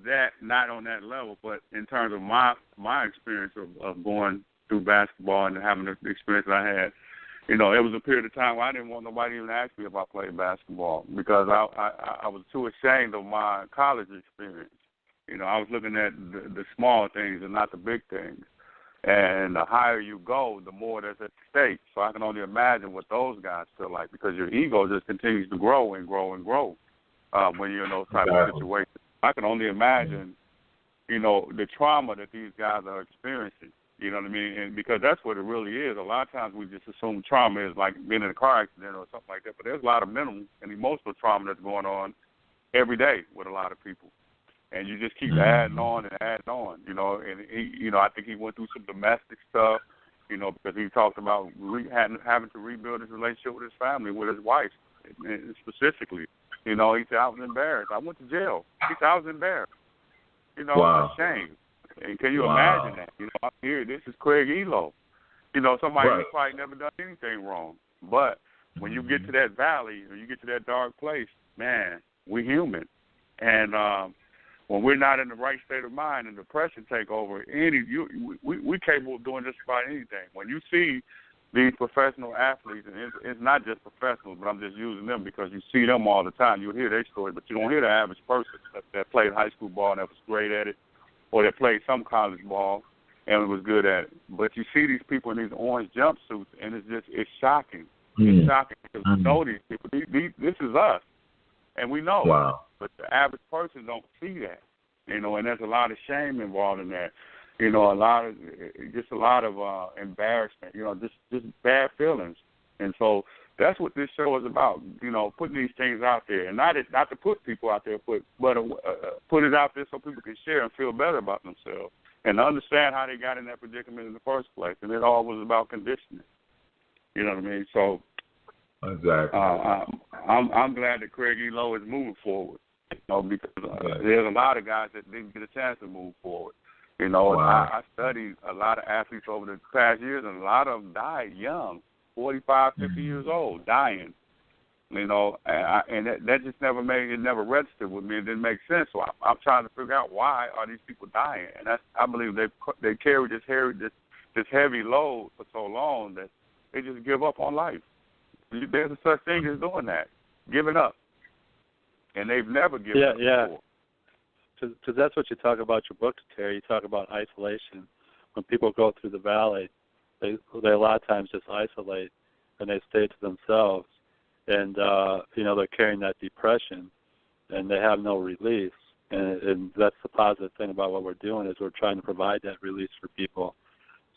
that not on that level, but in terms of my experience of going through basketball and having the experience that I had. It was a period of time where I didn't want nobody even to ask me if I played basketball because I was too ashamed of my college experience. I was looking at the small things and not the big things. And the higher you go, the more that's at stake. So I can only imagine what those guys feel like because your ego just continues to grow and grow and grow when you're in those type of situations. I can only imagine, the trauma that these guys are experiencing. You know what I mean? And because that's what it really is. A lot of times we just assume trauma is like being in a car accident or something like that. But there's a lot of mental and emotional trauma that's going on every day with a lot of people. And you just keep adding on and adding on, And he, I think he went through some domestic stuff, because he talked about having to rebuild his relationship with his family, with his wife, specifically. He said, I was embarrassed. I went to jail. He said, I was embarrassed. Wow. Ashamed. And can you imagine that? I'm here. This is Craig Elo. Somebody who's probably never done anything wrong. But when you get to that valley or you get to that dark place, man, we're human. And when we're not in the right state of mind and depression take over, we're capable of doing just about anything. When you see these professional athletes, and it's not just professionals, but I'm just using them because you see them all the time. You hear their story, but you don't hear the average person that played high school ball and that was great at it, or that played some college ball and was good at it. But you see these people in these orange jumpsuits, and it's shocking. It's shocking because we know these people. This is us, and we know. Wow. But the average person don't see that, and there's a lot of shame involved in that. A lot of embarrassment. Just bad feelings, and so that's what this show is about. Putting these things out there, and not to put people out there, but put it out there so people can share and feel better about themselves and understand how they got in that predicament in the first place. And it all was about conditioning. You know what I mean? So exactly. I'm glad that Craig E. Lowe is moving forward. Because there's a lot of guys that didn't get a chance to move forward. Wow. I studied a lot of athletes over the past years, and a lot of them died young, 45, 50 years old, dying. And that just never registered with me. It didn't make sense. So I'm trying to figure out why are these people dying, and I believe they carry this heavy load for so long that they just give up on life. There's a such thing as doing that, giving up, and they've never given up before. Because that's what you talk about your book, Terry. You talk about isolation. When people go through the valley, they a lot of times just isolate and they stay to themselves, and they're carrying that depression, and they have no release. And that's the positive thing about what we're doing is we're trying to provide that release for people,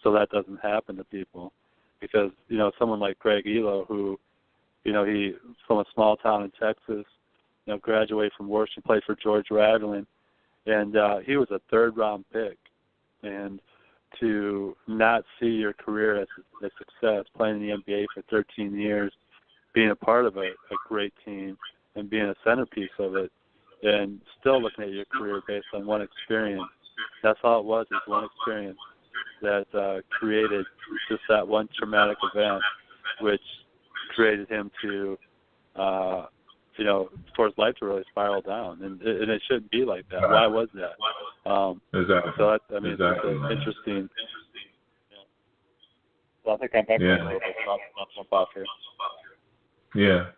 so that doesn't happen to people. Because someone like Craig Elo, who he from a small town in Texas, graduated from Washington, played for George Raveling. And he was a third-round pick. And to not see your career as a success, playing in the NBA for 13 years, being a part of a great team, and being a centerpiece of it, and still looking at your career based on one experience. That's all it was, is one experience that created just that one traumatic event, which created him to for his life to really spiral down, and it shouldn't be like that. Why was that? Exactly. So it's interesting. Well, I think I'm back a little bit. I'll jump off here. Yeah,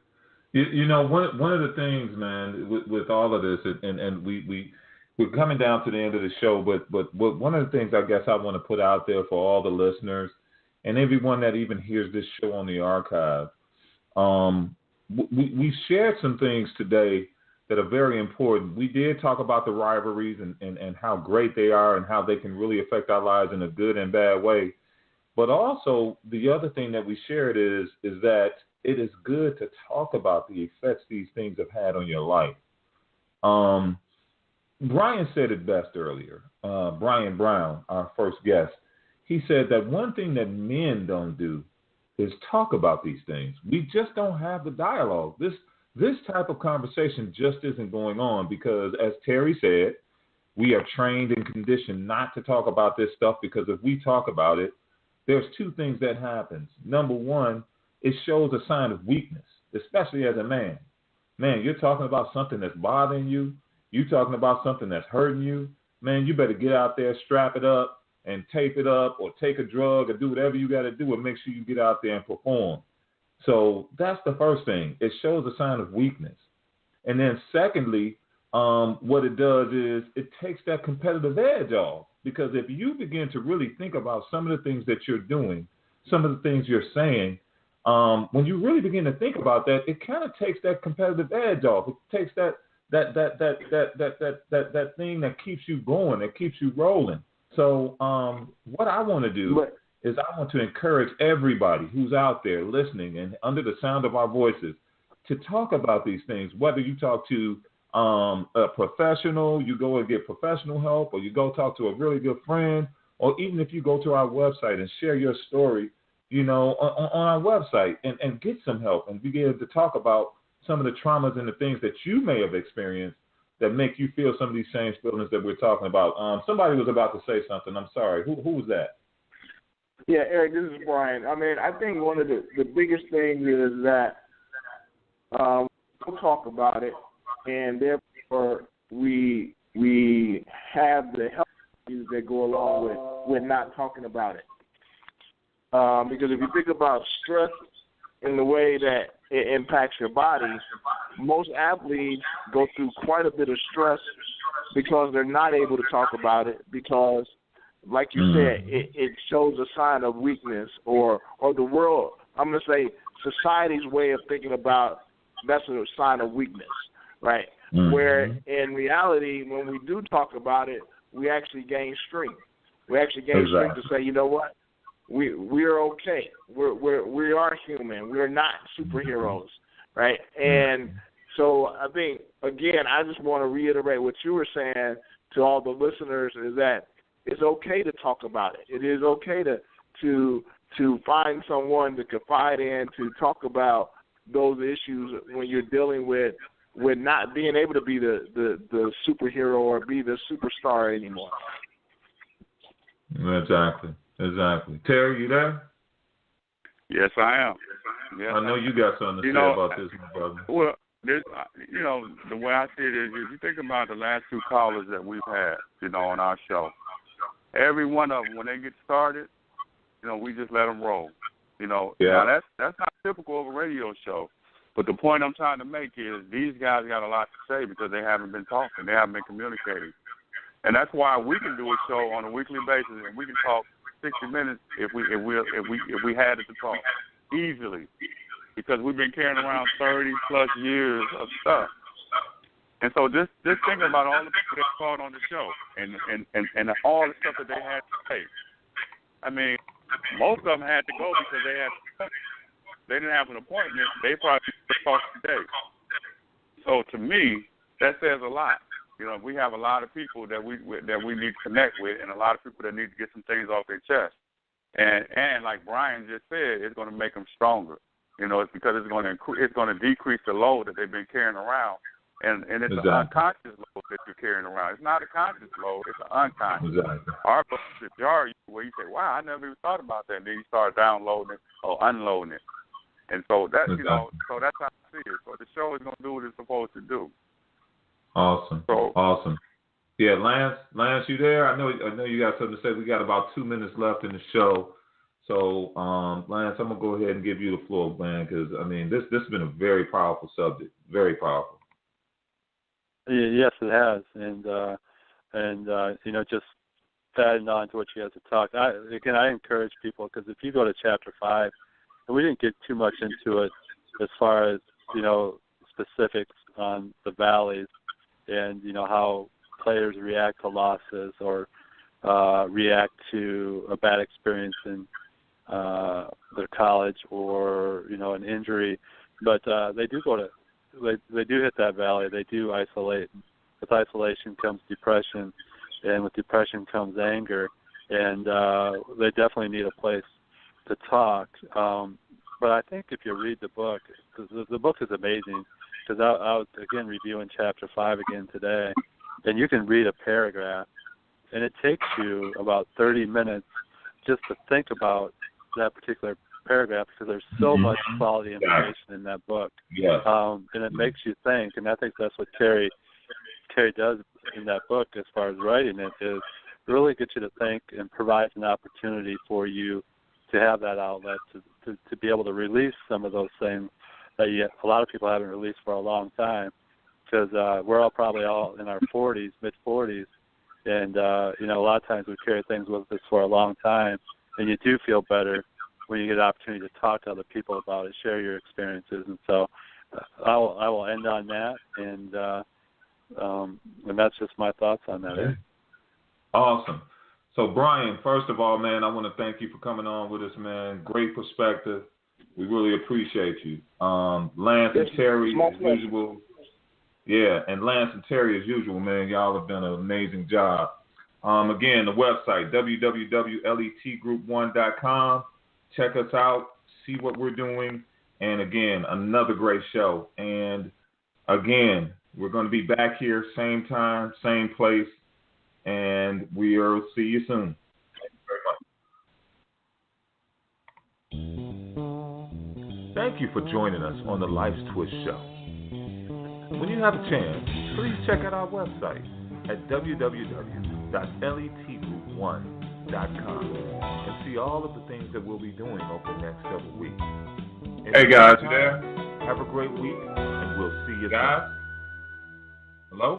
one of the things, man, with all of this, and we're coming down to the end of the show, but one of the things I guess I want to put out there for all the listeners and everyone that even hears this show on the archive. We shared some things today that are very important. We did talk about the rivalries and how great they are and how they can really affect our lives in a good and bad way. But also the other thing that we shared is that it is good to talk about the effects these things have had on your life. Brian said it best earlier. Brian Brown, our first guest, he said that one thing that men don't do is talk about these things. We just don't have the dialogue. This type of conversation just isn't going on because, as Terry said, we are trained and conditioned not to talk about this stuff because if we talk about it, there's two things that happens. Number one, it shows a sign of weakness, especially as a man. Man, you're talking about something that's bothering you. You're talking about something that's hurting you. Man, you better get out there, strap it up, and tape it up or take a drug or do whatever you got to do and make sure you get out there and perform. So that's the first thing. It shows a sign of weakness. And then secondly, what it does is it takes that competitive edge off. Because if you begin to really think about some of the things that you're doing, some of the things you're saying, when you really begin to think about that, it kind of takes that competitive edge off. It takes that thing that keeps you going, that keeps you rolling. So what I want to do is I want to encourage everybody who's out there listening and under the sound of our voices to talk about these things, whether you talk to a professional, you go and get professional help, or you go talk to a really good friend, or even if you go to our website and share your story, on our website and get some help and be able to talk about some of the traumas and the things that you may have experienced that make you feel some of these same feelings that we're talking about. Somebody was about to say something. I'm sorry. Who was that? Yeah, Eric, this is Brian. I mean, I think one of the biggest things is that we'll talk about it, and therefore we we have the health issues that go along with not talking about it. Because if you think about stress in the way that it impacts your body, most athletes go through quite a bit of stress because they're not able to talk about it because, like you said, it shows a sign of weakness or the world, I'm going to say society's way of thinking about that's a sign of weakness, right? Where in reality, when we do talk about it, we actually gain strength. We actually gain strength to say, you know what? We are okay. We are human. We're not superheroes, right? And so I think, again, I just want to reiterate what you were saying to all the listeners is that it's okay to talk about it. It is okay to find someone to confide in, to talk about those issues when you're dealing with not being able to be the superhero or be the superstar anymore. Exactly. Terry, you there? Yes, I am. Yes, I know you got something to say about this, my brother. Well, the way I see it is, if you think about the last two callers that we've had, on our show, every one of them, when they get started, we just let them roll. Now that's not typical of a radio show. But the point I'm trying to make is these guys got a lot to say because they haven't been talking, they haven't been communicating. And that's why we can do a show on a weekly basis, and we can talk 60 minutes if we had it to talk easily, because we've been carrying around 30 plus years of stuff. And so just thinking about all the people that called on the show and all the stuff that they had to say. I mean, most of them had to go because they didn't have an appointment. They probably talked today. So to me, that says a lot. We have a lot of people that we need to connect with, and a lot of people that need to get some things off their chest. And like Brian just said, it's going to make them stronger. It's because it's going to decrease the load that they've been carrying around, and it's an unconscious load that you're carrying around. It's not a conscious load; it's an unconscious. Our load should jar you where you say, "Wow, I never even thought about that." And then you start downloading it or unloading it, and so that so that's how I see it. So the show is going to do what it's supposed to do. Awesome. Yeah, Lance, you there? I know you got something to say. We got about 2 minutes left in the show. So, Lance, I'm gonna go ahead and give you the floor, man, because this has been a very powerful subject. Very powerful. Yes, it has, and just adding on to what you guys have talked. I encourage people, because if you go to chapter 5, and we didn't get too much into it as far as specifics on the valleys. And how players react to losses or react to a bad experience in their college or an injury, but they do hit that valley. They do isolate. With isolation comes depression, and with depression comes anger, and they definitely need a place to talk. But I think if you read the book, the book is amazing. Because I was, again, reviewing Chapter 5 again today, and you can read a paragraph, and it takes you about 30 minutes just to think about that particular paragraph because there's so much quality information in that book. And it makes you think, and I think that's what Terry does in that book as far as writing it, is really get you to think and provides an opportunity for you to have that outlet to be able to release some of those things that a lot of people haven't released for a long time, because we're probably all in our 40s, mid-40s, and a lot of times we carry things with us for a long time, and you do feel better when you get an opportunity to talk to other people about it, share your experiences, and so I will end on that, and that's just my thoughts on that. Okay. Awesome. So Brian, first of all, man, I want to thank you for coming on with us, man. Great perspective. We really appreciate you. Lance and Terry, as usual. Yeah, and Lance and Terry, as usual, man, y'all have done an amazing job. Again, the website, www.letgroup1.com. Check us out, see what we're doing, and again, another great show. And again, we're going to be back here, same time, same place, and we'll see you soon. Thank you very much. Thank you for joining us on the LifesTwists show. When you have a chance, please check out our website, at www.letgroup1.com and see all of the things that we'll be doing over the next several weeks. Hey guys, you there? Have a great week, and we'll see you guys. soon. Hello?